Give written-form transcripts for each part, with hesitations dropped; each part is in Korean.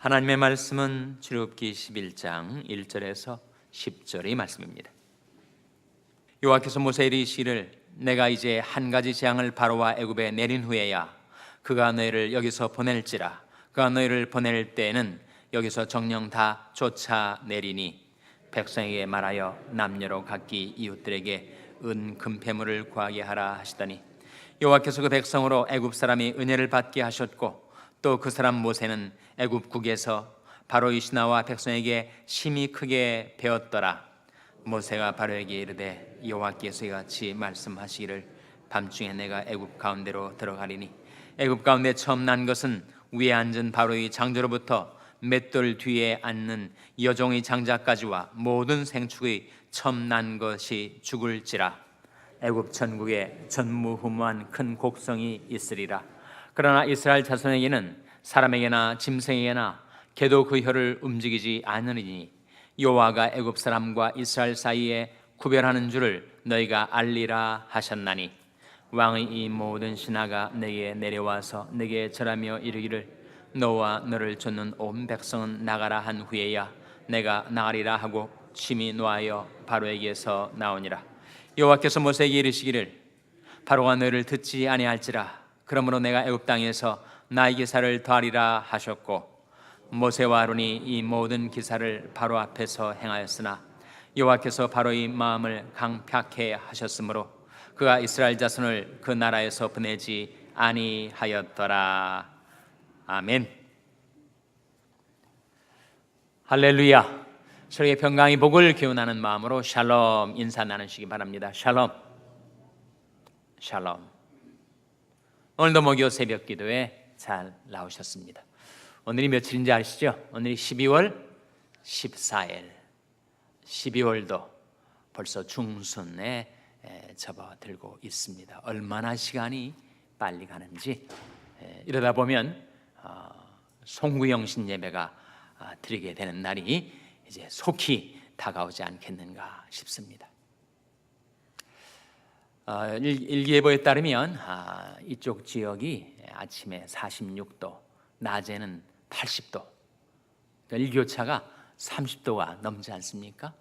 하나님의 말씀은 출애굽기 11장 1절에서 10절의 말씀입니다. 여호와께서 모세에게 이르시기를 내가 이제 한 가지 재앙을 바로와 애굽에 내린 후에야 그가 너희를 여기서 보낼지라. 그가 너희를 보낼 때에는 여기서 정령 다 쫓아내리니 백성에게 말하여 남녀로 각기 이웃들에게 은 금폐물을 구하게 하라 하시더니 여호와께서 그 백성으로 애굽 사람이 은혜를 받게 하셨고 또 그 사람 모세는 애굽국에서 바로의 신하와 백성에게 심히 크게 배웠더라. 모세가 바로에게 이르되 여호와께서 이같이 말씀하시기를 밤중에 내가 애굽 가운데로 들어가리니 애굽 가운데 처음 난 것은 위에 앉은 바로의 장조로부터 맷돌 뒤에 앉는 여종의 장자까지와 모든 생축의 처음 난 것이 죽을지라. 애굽 전국에 전무후무한 큰 곡성이 있으리라. 그러나 이스라엘 자손에게는 사람에게나 짐승에게나 개도 그 혀를 움직이지 않으리니 여호와가 애굽 사람과 이스라엘 사이에 구별하는 줄을 너희가 알리라 하셨나니 왕의 이 모든 신하가 내게 내려와서 내게 절하며 이르기를 너와 너를 쫓는 온 백성은 나가라 한 후에야 내가 나가리라 하고 심히 노하여 바로에게서 나오니라. 여호와께서 모세에게 이르시기를 바로가 너희를 듣지 아니할지라. 그러므로 내가 애굽 땅에서 나의 기사를 더하리라 하셨고 모세와 아론이 이 모든 기사를 바로 앞에서 행하였으나 여호와께서 바로의 마음을 강팍해 하셨으므로 그가 이스라엘 자손을 그 나라에서 보내지 아니하였더라. 아멘. 할렐루야. 서로의 평강의 복을 기원하는 마음으로 샬롬 인사 나누시기 바랍니다. 샬롬. 샬롬. 오늘도 목요 새벽 기도에 잘 나오셨습니다. 오늘이 며칠인지 아시죠? 오늘이 12월 14일. 12월도 벌써 중순에 접어들고 있습니다. 얼마나 시간이 빨리 가는지 이러다 보면 송구영신 예배가 드리게 되는 날이 이제 속히 다가오지 않겠는가 싶습니다. 일기예보에 따르면 이쪽 지역이 아침에 46도, 낮에는 80도, 일교차가 30도가 넘지 않습니까?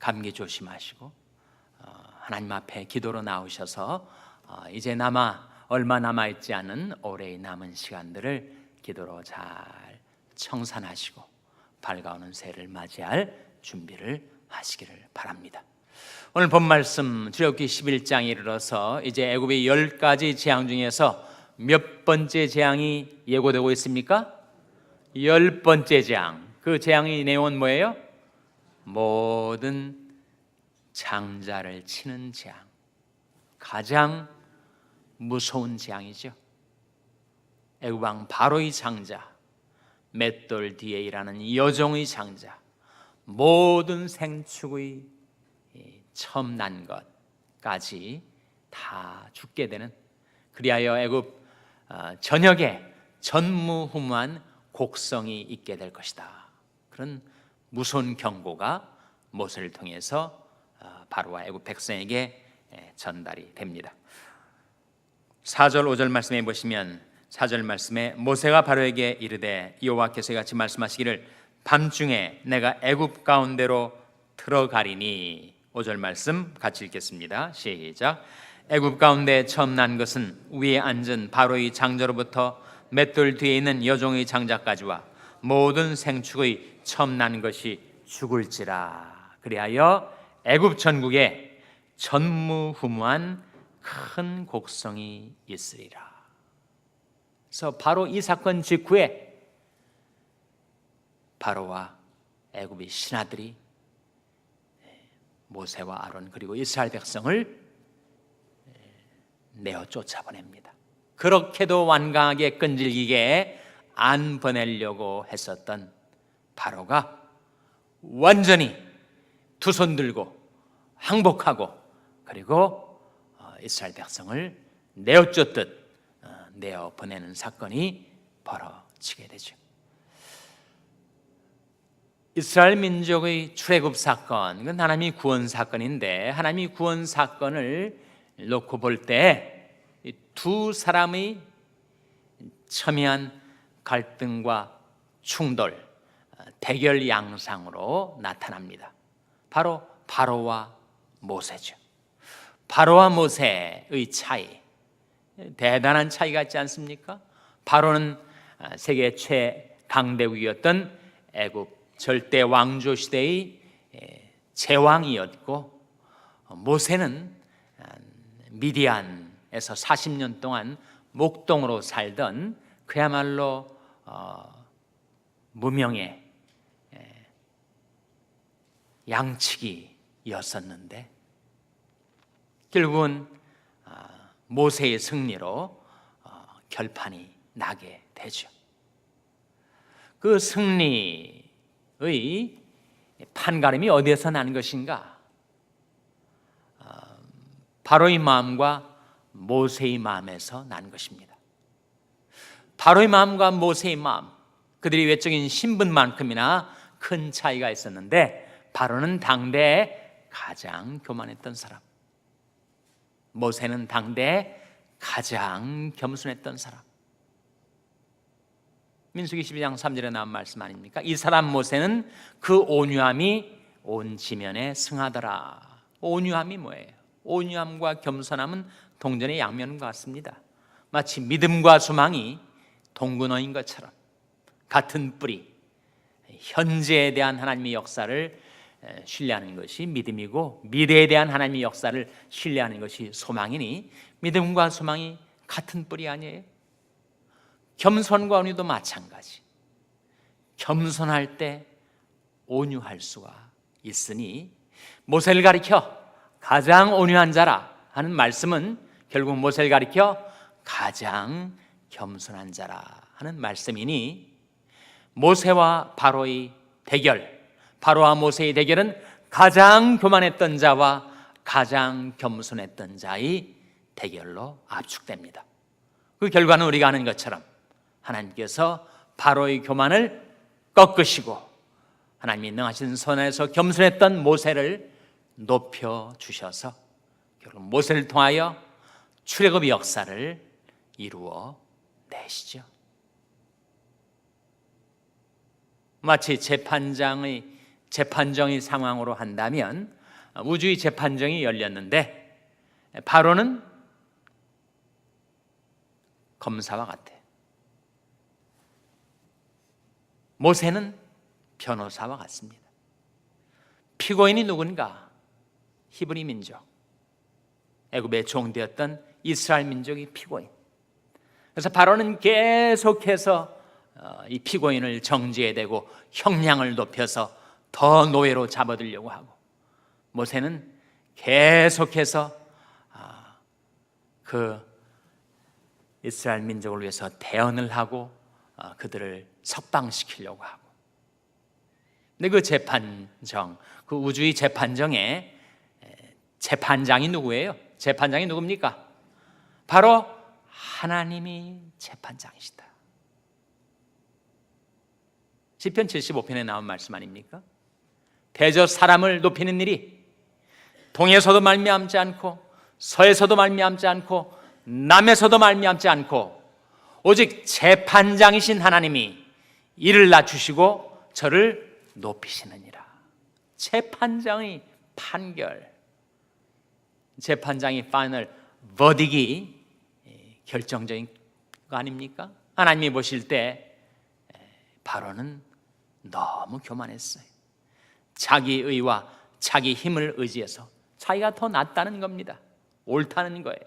감기 조심하시고 하나님 앞에 기도로 나오셔서 이제 얼마 남아있지 않은 올해의 남은 시간들을 기도로 잘 청산하시고 밝아오는 새해를 맞이할 준비를 하시기를 바랍니다. 오늘 본 말씀 출애굽기 11장에 이르러서 이제 애굽의 10가지 재앙 중에서 몇 번째 재앙이 예고되고 있습니까? 10번째 재앙. 그 재앙의 내용은 뭐예요? 모든 장자를 치는 재앙. 가장 무서운 재앙이죠. 애굽 왕 바로의 장자, 맷돌 뒤에 일하는 여종의 장자, 모든 생축의 처음 난 것까지 다 죽게 되는, 그리하여 애굽 전역에 전무후무한 곡성이 있게 될 것이다. 그런 무서운 경고가 모세를 통해서 바로와 애굽 백성에게 전달이 됩니다. 4절 5절 말씀해 보시면 4절 말씀에 모세가 바로에게 이르되 여호와께서 같이 말씀하시기를 밤중에 내가 애굽 가운데로 들어가리니. 5절 말씀 같이 읽겠습니다. 시작. 애굽 가운데 처음 난 것은 위에 앉은 바로의 장자로부터 맷돌 뒤에 있는 여종의 장자까지와 모든 생축의 처음 난 것이 죽을지라. 그리하여 애굽 전국에 전무후무한 큰 곡성이 있으리라. 그래서 바로 이 사건 직후에 바로와 애굽의 신하들이 모세와 아론 그리고 이스라엘 백성을 내어 쫓아보냅니다. 그렇게도 완강하게 끈질기게 안 보내려고 했었던 바로가 완전히 두 손 들고 항복하고 그리고 이스라엘 백성을 내어 쫓듯 내어 보내는 사건이 벌어지게 되죠. 이스라엘 민족의 출애굽 사건, 그건 하나님의 구원 사건인데 하나님의 구원 사건을 놓고 볼 때 두 사람의 첨예한 갈등과 충돌, 대결 양상으로 나타납니다. 바로 바로와 모세죠. 바로와 모세의 차이, 대단한 차이가 있지 않습니까? 바로는 세계 최강대국이었던 애굽 절대 왕조 시대의 제왕이었고, 모세는 미디안에서 40년 동안 목동으로 살던 그야말로 무명의 양치기였었는데, 결국은 모세의 승리로 결판이 나게 되죠. 그 승리의 판가름이 어디에서 난 것인가? 바로의 마음과 모세의 마음에서 난 것입니다. 바로의 마음과 모세의 마음, 그들이 외적인 신분만큼이나 큰 차이가 있었는데, 바로는 당대에 가장 교만했던 사람, 모세는 당대에 가장 겸손했던 사람. 민수기 12장 3절에 나온 말씀 아닙니까? 이 사람 모세는 그 온유함이 온 지면에 승하더라. 온유함이 뭐예요? 온유함과 겸손함은 동전의 양면과 같습니다. 마치 믿음과 소망이 동근어인 것처럼 같은 뿌리, 현재에 대한 하나님의 역사를 신뢰하는 것이 믿음이고, 미래에 대한 하나님의 역사를 신뢰하는 것이 소망이니, 믿음과 소망이 같은 뿌리 아니에요? 겸손과 온유도 마찬가지. 겸손할 때 온유할 수가 있으니, 모세를 가리켜 가장 온유한 자라 하는 말씀은 결국 모세를 가리켜 가장 겸손한 자라 하는 말씀이니, 모세와 바로의 대결, 바로와 모세의 대결은 가장 교만했던 자와 가장 겸손했던 자의 대결로 압축됩니다. 그 결과는 우리가 아는 것처럼 하나님께서 바로의 교만을 꺾으시고, 하나님이 능하신 손에서 겸손했던 모세를 높여주셔서 결국 모세를 통하여 출애굽의 역사를 이루어 내시죠. 마치 재판정의 상황으로 한다면, 우주의 재판정이 열렸는데 바로는 검사와 같아, 모세는 변호사와 같습니다. 피고인이 누군가? 히브리 민족, 애굽의 종되었던 이스라엘 민족이 피고인. 그래서 바로는 계속해서 이 피고인을 정죄해대고 형량을 높여서 더 노예로 잡아들려고 하고, 모세는 계속해서 그 이스라엘 민족을 위해서 대언을 하고 그들을 석방시키려고 하고. 근데 그 재판정, 그 우주의 재판정에 재판장이 누구예요? 재판장이 누굽니까? 바로 하나님이 재판장이시다. 시편 75편에 나온 말씀 아닙니까? 대저 사람을 높이는 일이 동에서도 말미암지 않고 서에서도 말미암지 않고 남에서도 말미암지 않고 오직 재판장이신 하나님이 이를 낮추시고 저를 높이시느니라. 재판장의 판결, 재판장의 파이널 버딕이 결정적인 거 아닙니까? 하나님이 보실 때 바로는 너무 교만했어요. 자기 의와 자기 힘을 의지해서 자기가 더 낫다는 겁니다. 옳다는 거예요.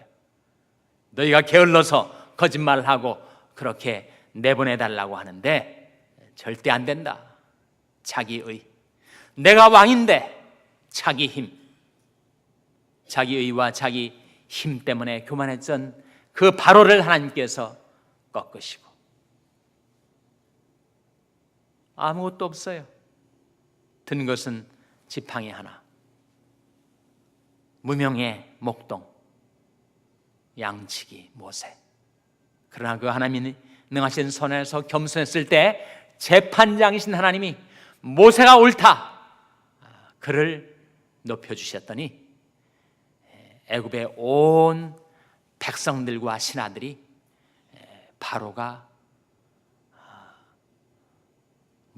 너희가 게을러서 거짓말을 하고 그렇게 내보내달라고 하는데 절대 안 된다. 자기 의, 내가 왕인데 자기 힘, 자기 의와 자기 힘 때문에 교만했던 그 바로를 하나님께서 꺾으시고, 아무것도 없어요. 든 것은 지팡이 하나, 무명의 목동, 양치기 모세. 그러나 그 하나님이 능하신 손에서 겸손했을 때 재판장이신 하나님이 모세가 옳다, 그를 높여주셨더니 애굽의 온 백성들과 신하들이 바로가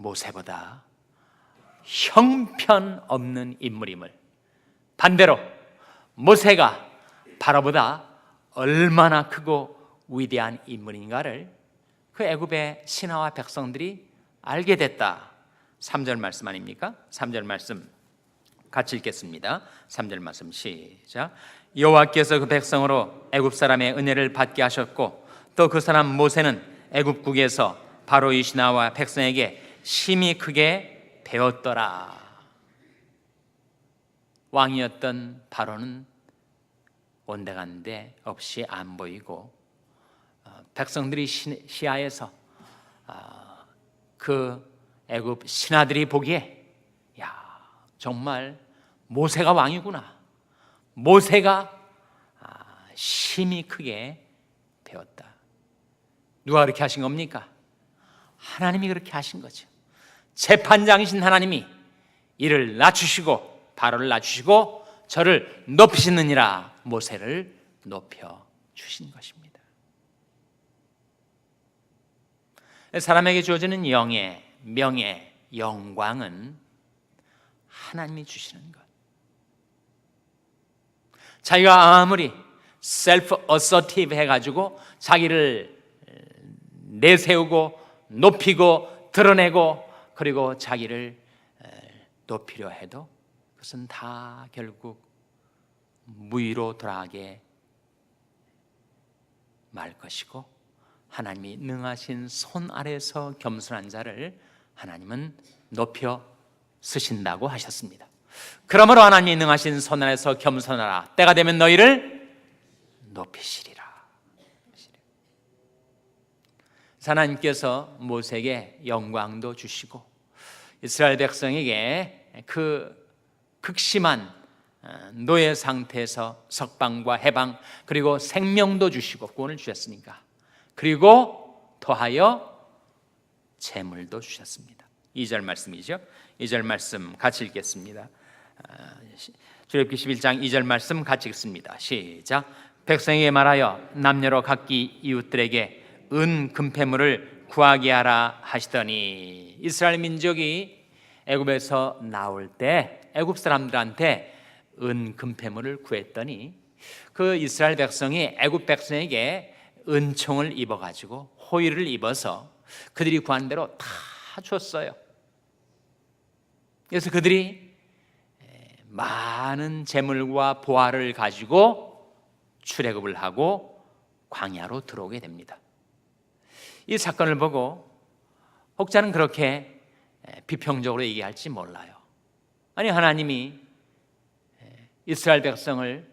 모세보다 형편없는 인물임을, 반대로 모세가 바로보다 얼마나 크고 위대한 인물인가를 그 애굽의 신하와 백성들이 알게 됐다. 3절 말씀 아닙니까? 3절 말씀 같이 읽겠습니다. 3절 말씀 시작. 여호와께서 그 백성으로 애굽 사람의 은혜를 받게 하셨고 또 그 사람 모세는 애굽국에서 바로의 신하와 백성에게 심히 크게 배웠더라. 왕이었던 바로는 온데간데 없이 안 보이고 백성들이 시야에서 그 애굽 신하들이 보기에 야, 정말 모세가 왕이구나. 모세가 심히 크게 배웠다. 누가 그렇게 하신 겁니까? 하나님이 그렇게 하신 거죠. 재판장이신 하나님이 이를 낮추시고 바로를 낮추시고 저를 높이시느니라 모세를 높여 주신 것입니다. 사람에게 주어지는 영예, 명예, 영광은 하나님이 주시는 것. 자기가 아무리 셀프 어서티브 해가지고 자기를 내세우고 높이고 드러내고 그리고 자기를 높이려 해도 그것은 다 결국 무의로 돌아가게 말 것이고 하나님이 능하신 손 아래서 겸손한 자를 하나님은 높여 쓰신다고 하셨습니다. 그러므로 하나님이 능하신 손 아래서 겸손하라. 때가 되면 너희를 높이시리라. 하나님께서 모세에게 영광도 주시고 이스라엘 백성에게 그 극심한 노예 상태에서 석방과 해방 그리고 생명도 주시고 구원을 주셨으니까 그리고 더하여 재물도 주셨습니다. 2절 말씀이죠. 2절 말씀 같이 읽겠습니다. 출애굽기 11장 2절 말씀 같이 읽습니다. 시작. 백성에게 말하여 남녀로 각기 이웃들에게 은 금폐물을 구하게 하라 하시더니 이스라엘 민족이 애굽에서 나올 때 애굽 사람들한테 은 금폐물을 구했더니 그 이스라엘 백성이 애굽 백성에게 은총을 입어가지고 호의를 입어서 그들이 구한 대로 다 줬어요. 그래서 그들이 많은 재물과 보화를 가지고 출애굽을 하고 광야로 들어오게 됩니다. 이 사건을 보고 혹자는 그렇게 비평적으로 얘기할지 몰라요. 아니 하나님이 이스라엘 백성을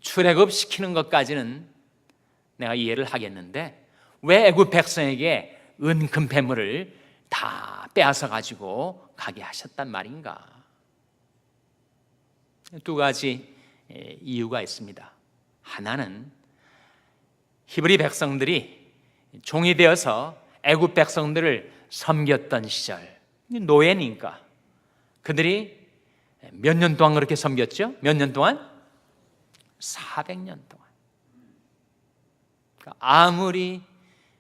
출애굽시키는 것까지는 내가 이해를 하겠는데 왜 애굽 백성에게 은금폐물을 다 빼앗아 가지고 가게 하셨단 말인가? 두 가지 이유가 있습니다. 하나는 히브리 백성들이 종이 되어서 애굽 백성들을 섬겼던 시절 노예니까 그들이 몇 년 동안 그렇게 섬겼죠? 몇 년 동안? 400년 동안. 아무리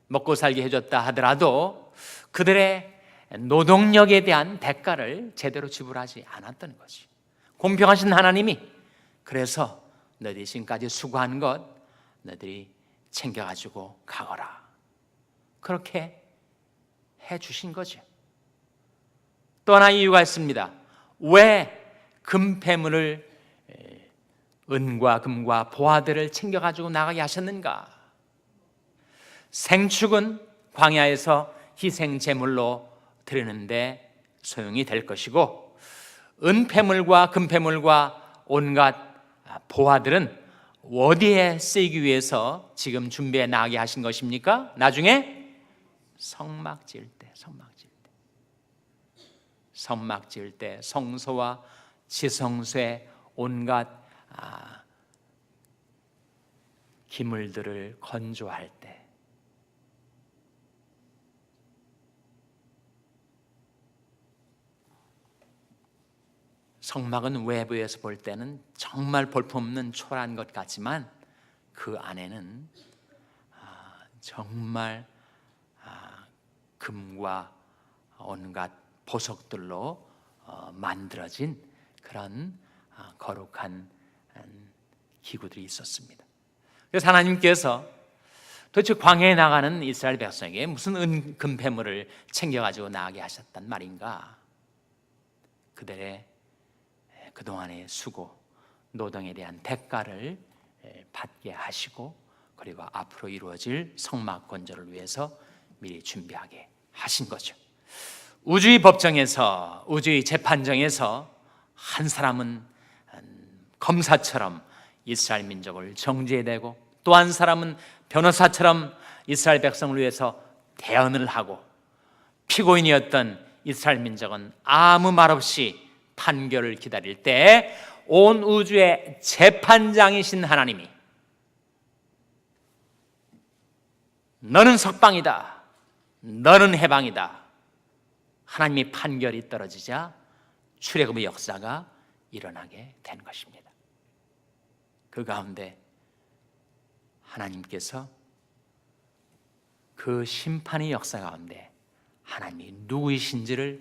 먹고 살게 해줬다 하더라도 그들의 노동력에 대한 대가를 제대로 지불하지 않았던 거지. 공평하신 하나님이 그래서 너희들이 지금까지 수고한 것 너희들이 챙겨가지고 가거라 그렇게 해주신 거죠. 또 하나 이유가 있습니다. 왜 금폐물을 은과 금과 보화들을 챙겨가지고 나가게 하셨는가? 생축은 광야에서 희생제물로 드리는데 소용이 될 것이고 은폐물과 금폐물과 온갖 보화들은 어디에 쓰이기 위해서 지금 준비해 나가게 하신 것입니까? 나중에 성막 지을 때, 성막 지을 때 성소와 지성소에 온갖 기물들을 건조할 때 성막은 외부에서 볼 때는 정말 볼품없는 초라한 것 같지만 그 안에는 정말 금과 온갖 보석들로 만들어진 그런 거룩한 기구들이 있었습니다. 그래서 하나님께서 도대체 광야에 나가는 이스라엘 백성에게 무슨 은금패물을 챙겨가지고 나가게 하셨단 말인가? 그들의 그동안의 수고, 노동에 대한 대가를 받게 하시고, 그리고 앞으로 이루어질 성막 건조를 위해서 미리 준비하게 하신 거죠. 우주의 법정에서, 우주의 재판정에서 한 사람은 검사처럼 이스라엘 민족을 정죄되고, 또 한 사람은 변호사처럼 이스라엘 백성을 위해서 대언을 하고, 피고인이었던 이스라엘 민족은 아무 말 없이 판결을 기다릴 때 온 우주의 재판장이신 하나님이 너는 석방이다, 너는 해방이다, 하나님의 판결이 떨어지자 출애굽의 역사가 일어나게 된 것입니다. 그 가운데 하나님께서 그 심판의 역사 가운데 하나님이 누구이신지를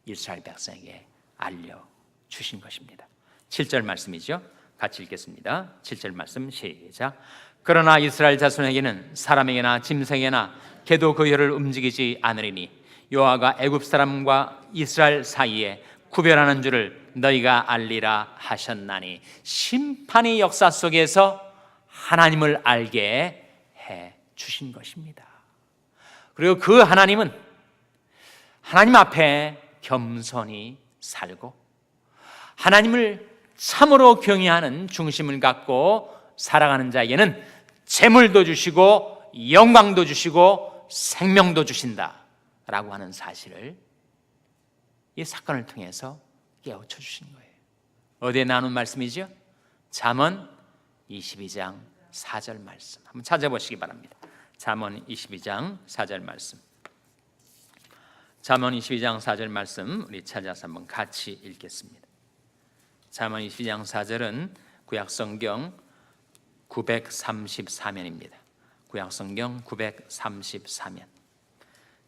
이스라엘 백성에게 알려주신 것입니다. 7절 말씀이죠. 같이 읽겠습니다. 7절 말씀 시작. 그러나 이스라엘 자손에게는 사람에게나 짐승에게나 개도 그 혀를 움직이지 않으리니 여호와가 애굽 사람과 이스라엘 사이에 구별하는 줄을 너희가 알리라 하셨나니, 심판의 역사 속에서 하나님을 알게 해 주신 것입니다. 그리고 그 하나님은 하나님 앞에 겸손히 살고 하나님을 참으로 경외하는 중심을 갖고 살아가는 자에게는 재물도 주시고 영광도 주시고 생명도 주신다라고 하는 사실을 이 사건을 통해서 깨우쳐 주신 거예요. 어디에 나눈 말씀이죠? 잠언 22장 4절 말씀 한번 찾아보시기 바랍니다. 잠언 22장 4절 말씀, 잠언 22장 4절 말씀 우리 찾아서 한번 같이 읽겠습니다. 잠언 22장 4절은 구약성경 934면입니다. 구약성경 934면,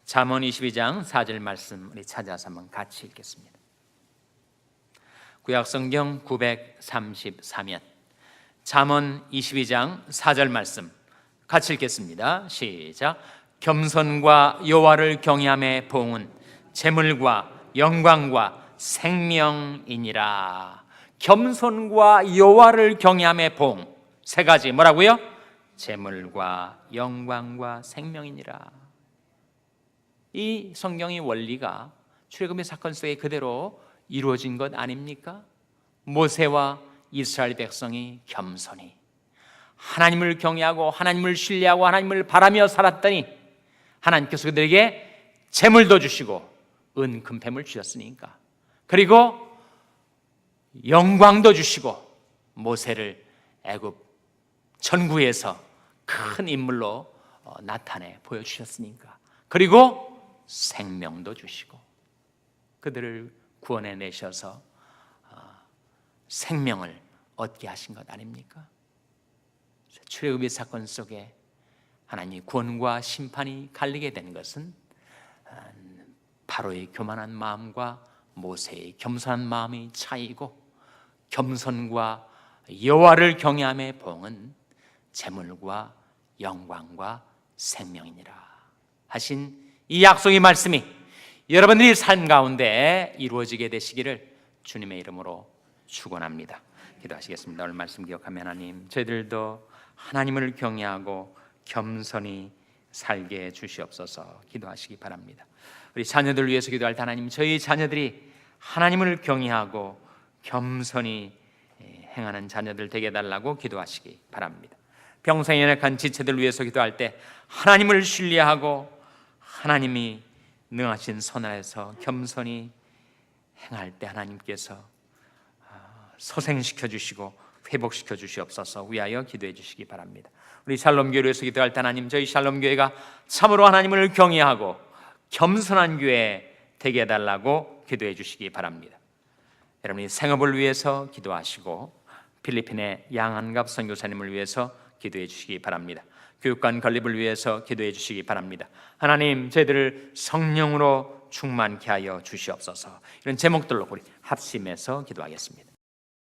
잠언 22장 4절 말씀 우리 찾아서 한번 같이 읽겠습니다. 구약성경 934면, 잠언 22장 4절 말씀 같이 읽겠습니다. 시작. 겸손과 여호와를 경외함의 보응은 재물과 영광과 생명이니라. 겸손과 여호와를 경외함의 보응, 세 가지 뭐라고요? 재물과 영광과 생명이니라. 이 성경의 원리가 출애굽의 사건 속에 그대로 이루어진 것 아닙니까? 모세와 이스라엘 백성이 겸손히 하나님을 경외하고 하나님을 신뢰하고 하나님을 바라며 살았더니 하나님께서 그들에게 재물도 주시고 은금패물 주셨으니까, 그리고 영광도 주시고 모세를 애굽 전구에서 큰 인물로 나타내 보여주셨으니까, 그리고 생명도 주시고 그들을 구원해 내셔서 생명을 얻게 하신 것 아닙니까? 출애굽의 사건 속에 하나님의 구원과 심판이 갈리게 된 것은 바로의 교만한 마음과 모세의 겸손한 마음의 차이고, 겸손과 여호와를 경외함의 보응은 재물과 영광과 생명이니라 하신 이 약속의 말씀이 여러분들이 삶 가운데 이루어지게 되시기를 주님의 이름으로 축원합니다. 기도하시겠습니다. 오늘 말씀 기억하며 하나님, 저희들도 하나님을 경외하고 겸손히 살게 해 주시옵소서 기도하시기 바랍니다. 우리 자녀들 위해서 기도할 때 하나님, 저희 자녀들이 하나님을 경외하고 겸손히 행하는 자녀들 되게 해달라고 기도하시기 바랍니다. 병상에 연약한 지체들 위해서 기도할 때 하나님을 신뢰하고 하나님이 능하신 선하에서 겸손히 행할 때 하나님께서 소생시켜 주시고 회복시켜 주시옵소서 위하여 기도해 주시기 바랍니다. 우리 샬롬교회를 위해서 기도할 때 하나님, 저희 샬롬교회가 참으로 하나님을 경외하고 겸손한 교회 되게 해달라고 기도해 주시기 바랍니다. 여러분이 생업을 위해서 기도하시고 필리핀의 양한갑 선교사님을 위해서 기도해 주시기 바랍니다. 교육관 건립을 위해서 기도해 주시기 바랍니다. 하나님, 저희들을 성령으로 충만케 하여 주시옵소서. 이런 제목들로 우리 합심해서 기도하겠습니다.